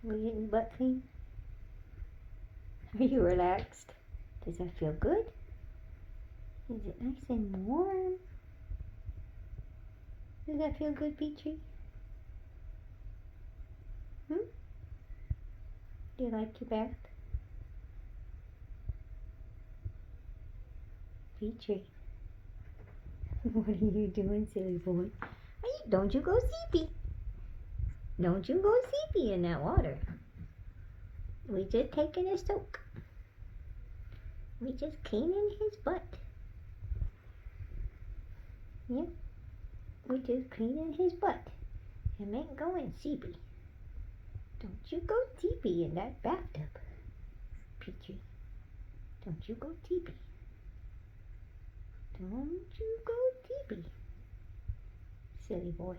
We getting butt clean? Are you relaxed? Does that feel good? Is it nice and warm? Does that feel good, Petrie? Do you like your bath? Petrie. What are you doing, silly boy? Don't you go seepy. Don't you go seepy in that water. We just taking a soak. We just cleaning his butt. Yep. We just cleaning his butt. Him ain't going seepy. Don't you go teepee in that bathtub, Petrie. Don't you go teepee. Don't you go teepee. Silly boy.